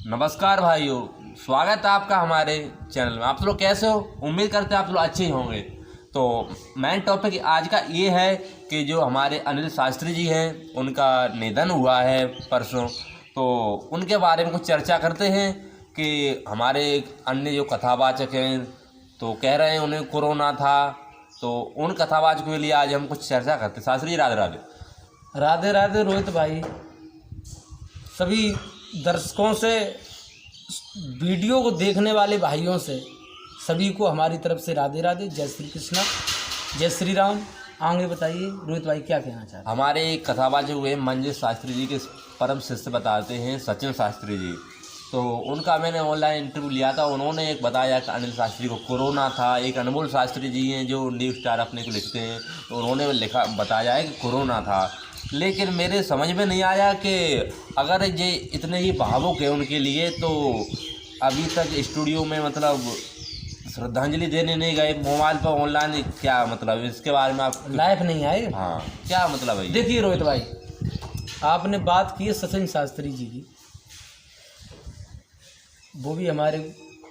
नमस्कार भाइयों, स्वागत है आपका हमारे चैनल में। आप लोग कैसे हो? उम्मीद करते हैं आप लोग अच्छे ही होंगे। तो मेन टॉपिक आज का ये है कि जो हमारे अनिल शास्त्री जी हैं उनका निधन हुआ है परसों, तो उनके बारे में कुछ चर्चा करते हैं कि हमारे अन्य जो कथावाचक हैं तो कह रहे हैं उन्हें कोरोना था, तो उन कथावाचकों के लिए आज हम कुछ चर्चा करते हैं। शास्त्री जी राधे राधे। राधे राधे रोहित भाई, सभी दर्शकों से, वीडियो को देखने वाले भाइयों से सभी को हमारी तरफ से राधे राधे, जय श्री कृष्णा, जय श्री राम। आगे बताइए रोहित भाई, क्या कहना चाहते हैं? हमारे कथावाचक हुए मंजिल शास्त्री जी के परम शिष्य बताते हैं सचिन शास्त्री जी, तो उनका मैंने ऑनलाइन इंटरव्यू लिया था। उन्होंने एक बताया कि अनिल शास्त्री को कोरोना था। एक अनमोल शास्त्री जी हैं जो न्यूज़ स्टार अपने को लिखते हैं, तो उन्होंने बताया है कि कोरोना था। लेकिन मेरे समझ में नहीं आया कि अगर ये इतने ही भावुक है उनके लिए, तो अभी तक स्टूडियो में मतलब श्रद्धांजलि देने नहीं गए, मोबाइल पर ऑनलाइन, क्या मतलब इसके बारे में आप लाइव नहीं आए? हाँ, क्या मतलब है? देखिए रोहित भाई, आपने बात की है सचिन शास्त्री जी की, वो भी हमारे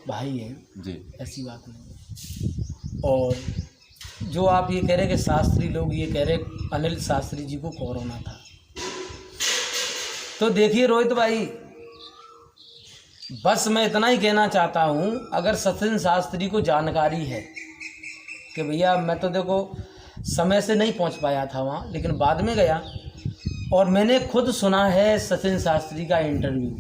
भाई हैं जी, ऐसी बात नहीं। और जो आप ये कह रहे कि शास्त्री लोग ये कह रहे अनिल शास्त्री जी को कोरोना था, तो देखिए रोहित भाई, बस मैं इतना ही कहना चाहता हूँ, अगर सचिन शास्त्री को जानकारी है कि भैया मैं तो देखो समय से नहीं पहुँच पाया था वहाँ, लेकिन बाद में गया और मैंने खुद सुना है सचिन शास्त्री का इंटरव्यू।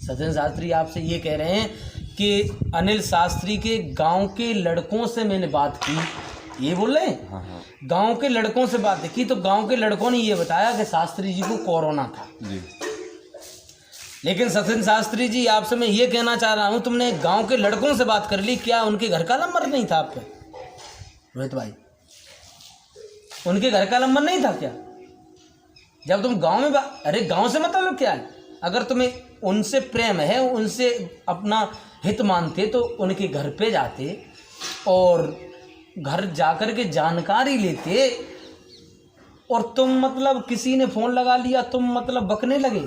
सचिन शास्त्री आपसे ये कह रहे हैं कि अनिल शास्त्री के गांव के लड़कों से मैंने बात की, ये बोल रहे हैं। हाँ। गांव के लड़कों से बात की तो गांव के लड़कों ने ये बताया कि शास्त्री जी को कोरोना था जी। लेकिन सचिन शास्त्री जी, आपसे मैं ये कहना चाह रहा हूं, तुमने गांव के लड़कों से बात कर ली, क्या उनके घर का नंबर नहीं था आप पे रोहित भाई? उनके घर का नंबर नहीं था क्या? जब तुम गांव में अरे गांव से मतलब क्या है? अगर तुम्हें उनसे प्रेम है, उनसे अपना हित मानते, तो उनके घर पे जाते और घर जाकर के जानकारी लेते। और तुम मतलब किसी ने फ़ोन लगा लिया, तुम मतलब बकने लगे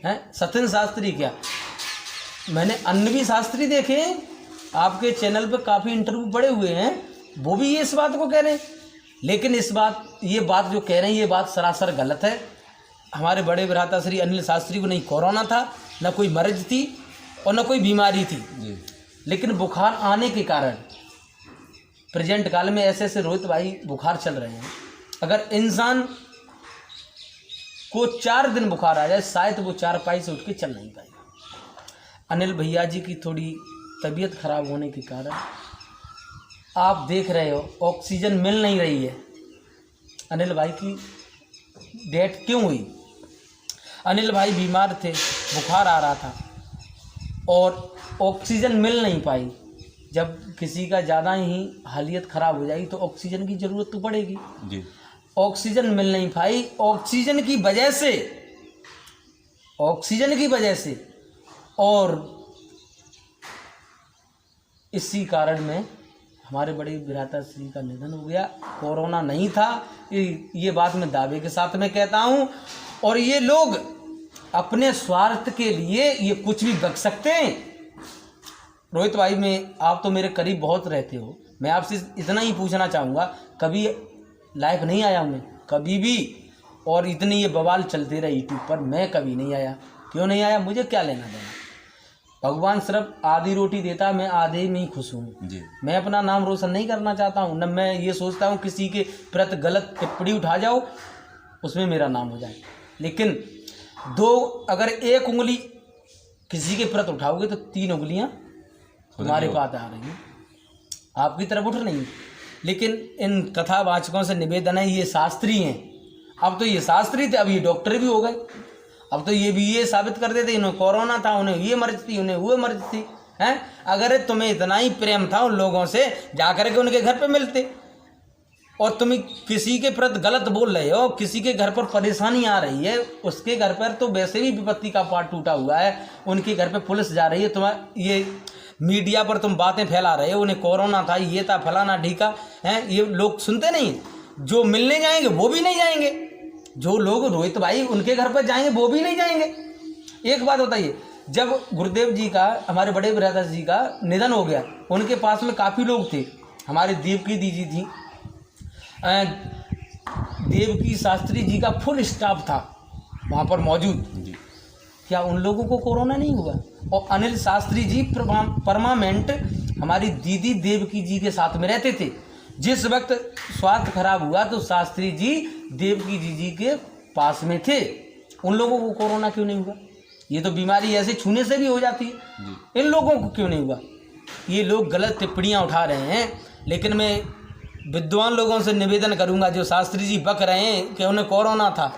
हैं? सचिन शास्त्री क्या, मैंने अन्य भी शास्त्री देखे, आपके चैनल पे काफ़ी इंटरव्यू पड़े हुए हैं, वो भी ये इस बात को कह रहे हैं। लेकिन ये बात जो कह रहे हैं, ये बात सरासर गलत है। हमारे बड़े भ्राता श्री अनिल शास्त्री को नहीं कोरोना था, न कोई मर्ज थी और न कोई बीमारी थी जी। लेकिन बुखार आने के कारण प्रेजेंट काल में ऐसे ऐसे रोहित भाई बुखार चल रहे हैं। अगर इंसान को 4 दिन बुखार आ जाए, शायद वो 4 पाई से उठ के चल नहीं पाएगा। अनिल भैया जी की थोड़ी तबीयत खराब होने के कारण आप देख रहे हो ऑक्सीजन मिल नहीं रही है। अनिल भाई की डेथ क्यों हुई? अनिल भाई बीमार थे, बुखार आ रहा था और ऑक्सीजन मिल नहीं पाई। जब किसी का ज़्यादा ही हालियत ख़राब हो जाएगी तो ऑक्सीजन की ज़रूरत तो पड़ेगी जी। ऑक्सीजन मिल नहीं पाई, ऑक्सीजन की वजह से और इसी कारण में हमारे बड़े भ्राता श्री का निधन हो गया। कोरोना नहीं था, ये बात मैं दावे के साथ में कहता हूँ। और ये लोग अपने स्वार्थ के लिए ये कुछ भी बक सकते हैं। रोहित भाई, आप तो मेरे करीब बहुत रहते हो, मैं आपसे इतना ही पूछना चाहूँगा, कभी लाइव नहीं आया मैं कभी भी, और इतनी ये बवाल चलते रहे यूट्यूब पर, मैं कभी नहीं आया। क्यों नहीं आया? मुझे क्या लेना देना? भगवान सिर्फ आधी रोटी देता, मैं आधे में ही खुश हूँ जी। मैं अपना नाम रोशन नहीं करना चाहता हूँ, न मैं ये सोचता हूँ किसी के प्रति गलत टिप्पणी उठा जाओ उसमें मेरा नाम हो जाए। लेकिन अगर एक उंगली किसी के प्रति उठाओगे तो 3 उंगलियाँ तुम्हारे पास आ रही हैं, आपकी तरफ उठ रही। लेकिन इन कथावाचकों से निवेदन है, ये शास्त्री हैं, अब तो ये शास्त्री थे, अब ये डॉक्टर भी हो गए। अब तो ये भी ये साबित कर देते इन्हें कोरोना था, उन्हें ये मर्ज थी, उन्हें वो मर्ज थी हैं। अगर तुम्हें इतना ही प्रेम था उन लोगों से, जाकर के उनके घर पे मिलते। और तुम किसी के प्रति गलत बोल रहे हो, किसी के घर पर परेशानी आ रही है, उसके घर पर तो वैसे भी विपत्ति का पाट टूटा हुआ है, उनके घर पे पुलिस जा रही है, तुम्हारा ये मीडिया पर तुम बातें फैला रहे हो, उन्हें कोरोना था, ये था, फलाना ढीका है, ये लोग सुनते नहीं। जो मिलने जाएंगे वो भी नहीं जाएंगे, जो लोग रोहित भाई उनके घर पर जाएंगे वो भी नहीं जाएंगे। एक बात बताइए, जब गुरुदेव जी का, हमारे बड़े भ्राता जी का निधन हो गया, उनके पास में काफ़ी लोग थे। हमारे देवकी दीदी थी, देवकी शास्त्री जी का फुल स्टाफ था वहाँ पर मौजूद। जी। क्या उन लोगों को कोरोना नहीं हुआ? और अनिल शास्त्री जी परमानेंट हमारी दीदी देवकी जी के साथ में रहते थे। जिस वक्त स्वास्थ्य खराब हुआ तो शास्त्री जी देवकी जी के पास में थे। उन लोगों को कोरोना क्यों नहीं हुआ? ये तो बीमारी ऐसे छूने से भी हो जाती है, इन लोगों को क्यों नहीं हुआ? ये लोग गलत टिप्पणियाँ उठा रहे हैं। लेकिन मैं विद्वान लोगों से निवेदन करूंगा, जो शास्त्री जी बक रहे हैं कि उन्हें कोरोना था,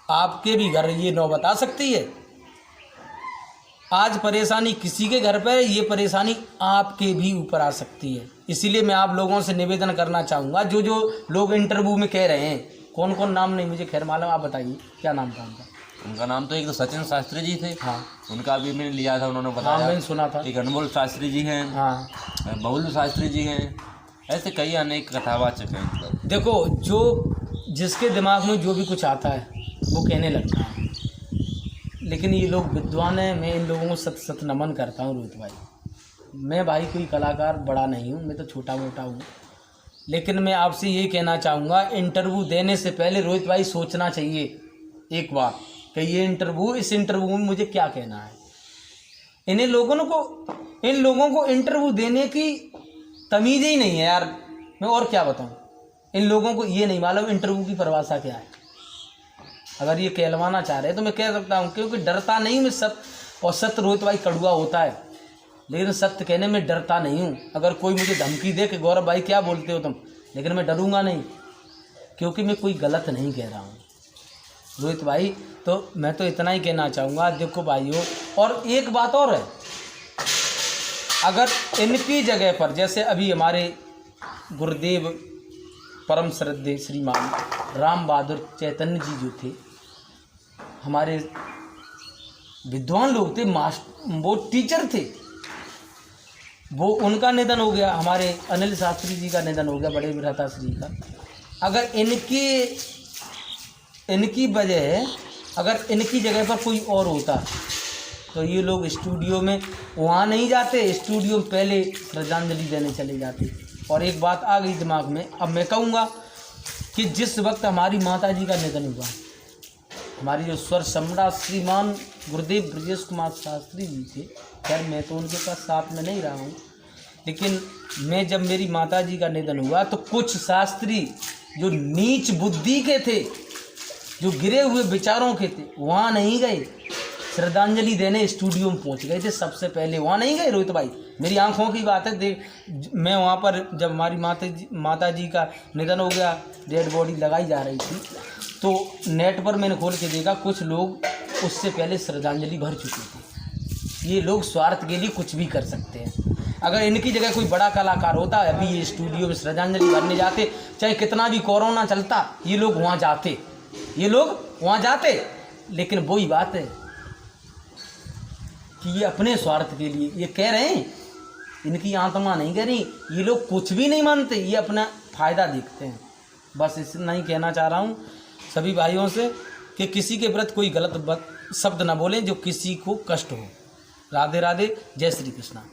आपके भी घर ये नौबत आ सकती है। आज परेशानी किसी के घर पर, ये परेशानी आपके भी ऊपर आ सकती है। इसीलिए मैं आप लोगों से निवेदन करना चाहूँगा, जो जो लोग इंटरव्यू में कह रहे हैं, कौन कौन नाम नहीं मुझे खैर मालूम, आप बताइए क्या नाम था उनका? उनका नाम तो एक तो सचिन शास्त्री जी थे। हाँ, उनका भी मैंने लिया था, उन्होंने हाँ बताया। मैंने सुना था। एक अनमोल शास्त्री जी हैं, हाँ, बहुल शास्त्री जी हैं, ऐसे कई अनेक कथावाचक हैं मतलब। देखो, जो जिसके दिमाग में जो भी कुछ आता है वो कहने लगता है। लेकिन ये लोग विद्वान हैं, मैं इन लोगों को सत सत नमन करता हूँ। रोहित भाई, मैं भाई कोई कलाकार बड़ा नहीं हूँ, मैं तो छोटा मोटा हूँ। लेकिन मैं आपसे ये कहना चाहूँगा, इंटरव्यू देने से पहले रोहित भाई सोचना चाहिए एक बार कि ये इंटरव्यू, इस इंटरव्यू में मुझे क्या कहना है। इन लोगों को इंटरव्यू देने की तमीज़ ही नहीं है यार। मैं और क्या बताऊँ, इन लोगों को ये नहीं मालूम इंटरव्यू की परिभाषा क्या है। अगर ये कहलवाना चाह रहे हैं तो मैं कह सकता हूँ, क्योंकि डरता नहीं मैं सत्य। और सत्य रोहित भाई कड़वा होता है, लेकिन सत्य कहने में डरता नहीं हूँ। अगर कोई मुझे धमकी दे कि गौरव भाई क्या बोलते हो तुम, लेकिन मैं डरूंगा नहीं, क्योंकि मैं कोई गलत नहीं कह रहा हूँ रोहित भाई। तो मैं तो इतना ही कहना चाहूँगा, देखो भाइयों, और एक बात और है, अगर इनकी जगह पर, जैसे अभी हमारे गुरुदेव परम श्रद्धेय श्रीमान राम बहादुर चैतन्य जी जो थे, हमारे विद्वान लोग थे, वो टीचर थे, वो उनका निधन हो गया। हमारे अनिल शास्त्री जी का निधन हो गया, बड़े भ्राता श्री का। अगर इनकी वजह, अगर इनकी जगह पर कोई और होता तो ये लोग स्टूडियो में वहाँ नहीं जाते, स्टूडियो में पहले श्रद्धांजलि देने चले जाते। और एक बात आ गई दिमाग में, अब मैं कहूँगा कि जिस वक्त हमारी माता जी का निधन हुआ, हमारी जो स्वर सम्राट श्रीमान गुरुदेव ब्रजेश कुमार शास्त्री जी थे, खैर मैं तो उनके पास साथ में नहीं रहा हूँ, लेकिन मैं जब मेरी माता जी का निधन हुआ तो कुछ शास्त्री जो नीच बुद्धि के थे, जो गिरे हुए विचारों के थे, वहाँ नहीं गए, श्रद्धांजलि देने स्टूडियो में पहुँच गए थे सबसे पहले। वहाँ नहीं गए रोहित भाई, मेरी आंखों की बात है। मैं वहाँ पर जब हमारी माता जी का निधन हो गया, डेड बॉडी लगाई जा रही थी, तो नेट पर मैंने खोल के देखा, कुछ लोग उससे पहले श्रद्धांजलि भर चुके थे। ये लोग स्वार्थ के लिए कुछ भी कर सकते हैं। अगर इनकी जगह कोई बड़ा कलाकार होता, अभी ये स्टूडियो में श्रद्धांजलि भरने जाते, चाहे कितना भी कोरोना चलता, ये लोग वहाँ जाते, लेकिन वही बात है कि ये अपने स्वार्थ के लिए ये कह रहे हैं, इनकी आत्मा नहीं कह रही। ये लोग कुछ भी नहीं मानते, ये अपना फ़ायदा देखते हैं। बस इतना ही कहना चाह रहा हूँ सभी भाइयों से कि किसी के प्रति कोई गलत शब्द ना बोलें जो किसी को कष्ट हो। राधे राधे, जय श्री कृष्णा।